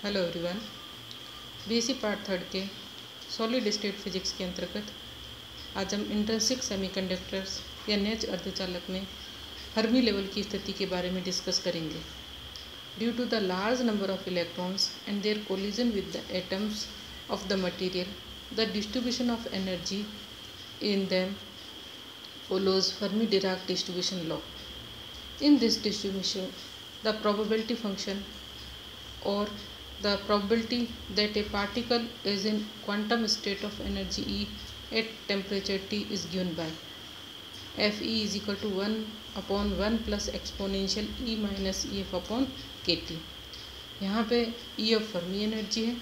Hello everyone. BSc part third के solid state physics के अंतर्गत आज हम इंट्रिंसिक सेमीकंडक्टर्स या नेज अर्धचालक में फर्मी लेवल की स्थिति के बारे में डिस्कस करेंगे। Due to the large number of electrons and their collision with the atoms of the material, the distribution of energy in them follows Fermi-Dirac distribution law. In this distribution, the probability function or the probability that a particle is in quantum state of energy E at temperature T is given by Fe is equal to 1 upon 1 plus exponential E minus EF upon KT। यहाँ पे EF Fermi energy है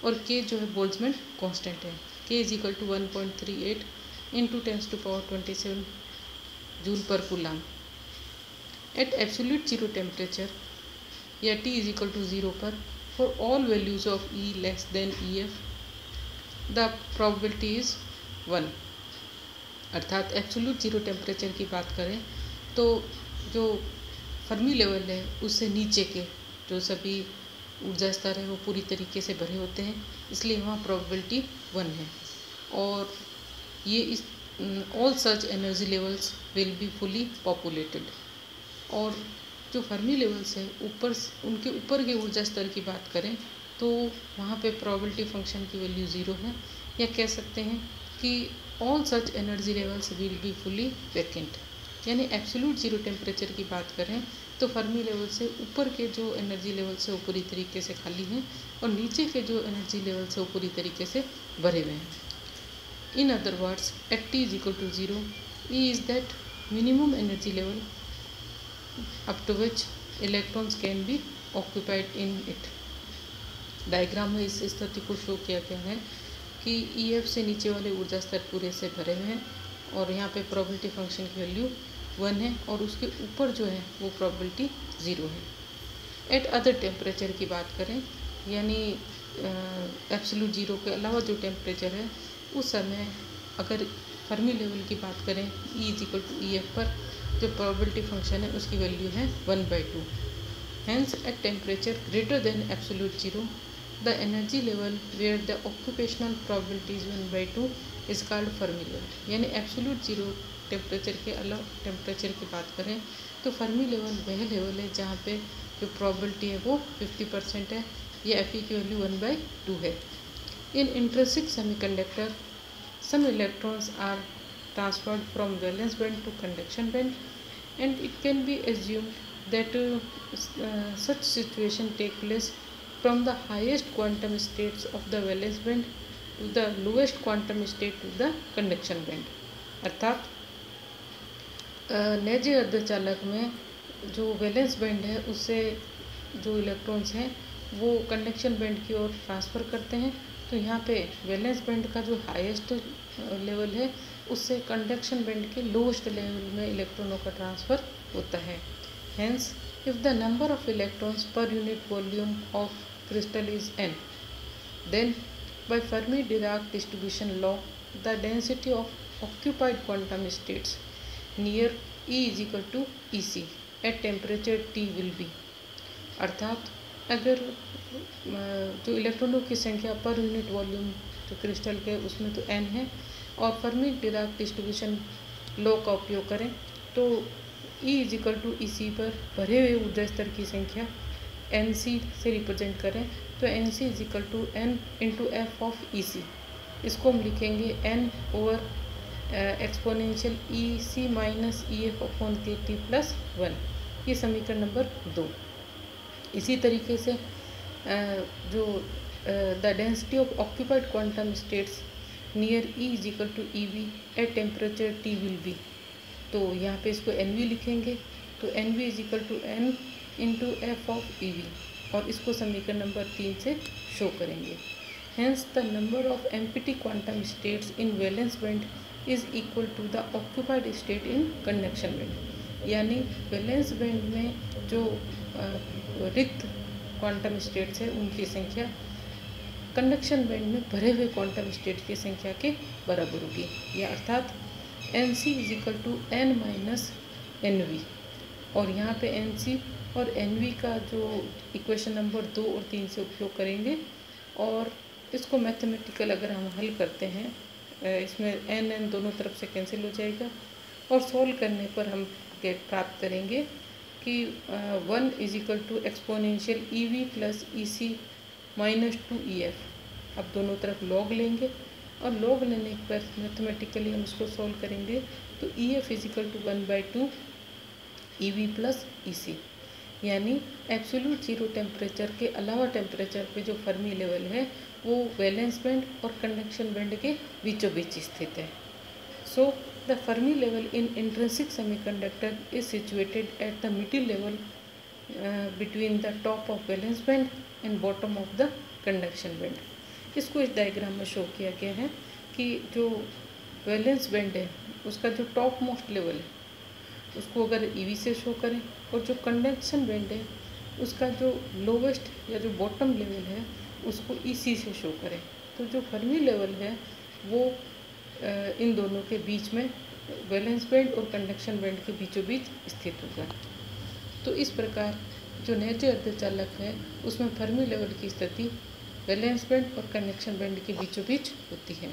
और K जो है Boltzmann constant है। K is equal to 1.38 into 10 to power 27 joule per coulomb. At absolute zero temperature या T is equal to 0 पर for all values of E less than EF the probability is 1। अर्थात absolute zero temperature की बात करें तो जो Fermi level है उससे नीचे के जो सभी ऊर्जा स्तर है वो पूरी तरीके से भरे होते हैं, इसलिए वहाँ प्रोबेबिलिटी 1 है। और ये इस all such energy levels will be fully populated. और जो फर्मी लेवल्स है ऊपर उनके ऊपर के ऊर्जा स्तर की बात करें तो वहाँ पे प्रोबेबिलिटी फंक्शन की वैल्यू 0 है, या कह सकते हैं कि all such energy levels will be fully vacant. यानी एब्सोल्यूट जीरो टेम्परेचर की बात करें तो फर्मी लेवल से ऊपर के जो एनर्जी लेवल्स है वो पूरी तरीके से खाली हैं और नीचे के जो एनर्जी लेवल्स है वो पूरी तरीके से भरे हुए हैं। In other words, at T is equal to 0, E is that minimum energy level up to which electrons can be occupied in it। Diagram में इस स्थिति को शो किया गया है कि EF से नीचे वाले ऊर्जा स्तर पूरे से भरे हुए हैं और यहाँ पे प्रोबेबिलिटी फंक्शन की वैल्यू 1 है और उसके ऊपर जो है वो प्रोबेबिलिटी 0 है। एट अदर टेम्परेचर की बात करें यानी एब्सोल्यूट जीरो के अलावा जो टेम्परेचर है उस समय अगर फर्मी लेवल की बात करें E is equal to EF पर जो प्रोबेबिलिटी फंक्शन है उसकी वैल्यू है 1/2। Hence at temperature greater than absolute zero the energy level where the occupational probability is 1/2 is called Fermi level. यानी एब्सोल्यूट जीरो टेम्परेचर के अलावा टेम्परेचर की बात करें तो फर्मी लेवल वह लेवल है जहाँ पे जो प्रोबेबिलिटी है वो 50% है या Fe की वैल्यू 1/2 है। In intrinsic semiconductor some electrons are transferred from valence band to conduction band, and it can be assumed that such situation take place from the highest quantum states of the valence band to the lowest quantum state to the conduction band। अर्थात नेज अर्धचालक में जो valence band है उससे जो electrons हैं वो conduction band की ओर ट्रांसफ़र करते हैं। तो यहाँ पे वैलेंस बैंड का जो हाईएस्ट लेवल है उससे कंडक्शन बैंड के लोएस्ट लेवल में इलेक्ट्रॉनों का ट्रांसफ़र होता है। Hence if the number of electrons per unit volume of crystal is n, then by Fermi Dirac distribution law the density of occupied quantum states near E is equal to EC at temperature T will be. अर्थात अगर जो इलेक्ट्रॉनों की संख्या पर unit volume जो crystal के उसमें तो n है और फर्मी डिराक डिस्ट्रीब्यूशन लॉ का उपयोग करें तो E is equal to EC पर भरे हुए ऊर्जा स्तर की संख्या NC से रिप्रेजेंट करें तो NC is equal to N into F of EC। इसको हम लिखेंगे N over exponential EC minus EF upon KT plus 1। ये समीकरण नंबर 2। इसी तरीके से जो the density of occupied quantum states near E is equal to EV eight temperature T will B. तो यहाँ पे इसको NV लिखेंगे तो NV is equal to N into F of EV और इसको समीकरण नंबर 3 से शो करेंगे। Hence the number of empty quantum states in valence band is equal to the occupied state in conduction band. यानी valence band में जो रिक्त quantum states है उनकी संख्या कंडक्शन बैंड में भरे हुए क्वांटम स्टेट की संख्या के बराबर होगी। या अर्थात NC is equal to N minus NV और यहाँ पे NC और NV का जो इक्वेशन नंबर 2 और 3 से उपयोग करेंगे और इसको मैथमेटिकल अगर हम हल करते हैं, इसमें n दोनों तरफ से कैंसिल हो जाएगा और सॉल्व करने पर हम प्राप्त करेंगे कि 1 = एक्सपोनेंशियल EV + EC - 2EF। अब दोनों तरफ लॉग लेंगे और लॉग लेने पर मैथमेटिकली हम इसको सॉल्व करेंगे तो EF = 1/2 EV + EC, यानी एब्सोल्यूट जीरो टेम्परेचर के अलावा टेम्परेचर पे जो फर्मी लेवल है वो वैलेंस बैंड और कंडक्शन बैंड के बीचों बीच स्थित है। So the Fermi level in intrinsic semiconductor is situated at the middle level between the top of valence band and bottom of the conduction band. इसको इस diagram में शो किया गया है कि जो वैलेंस बैंड है उसका जो टॉप मोस्ट लेवल है उसको अगर EV से शो करें और जो कंडक्शन बैंड है उसका जो लोवेस्ट या जो बॉटम लेवल है उसको EC से शो करें, तो जो फर्मी लेवल है वो इन दोनों के बीच में वैलेंस बैंड और कंडक्शन बैंड के बीचों बीच स्थित होगा। तो इस प्रकार जो नेचर अर्धचालक है उसमें फर्मी लेवल की स्थिति वैलेंस बैंड और कंडक्शन बैंड के बीचों बीच होती है।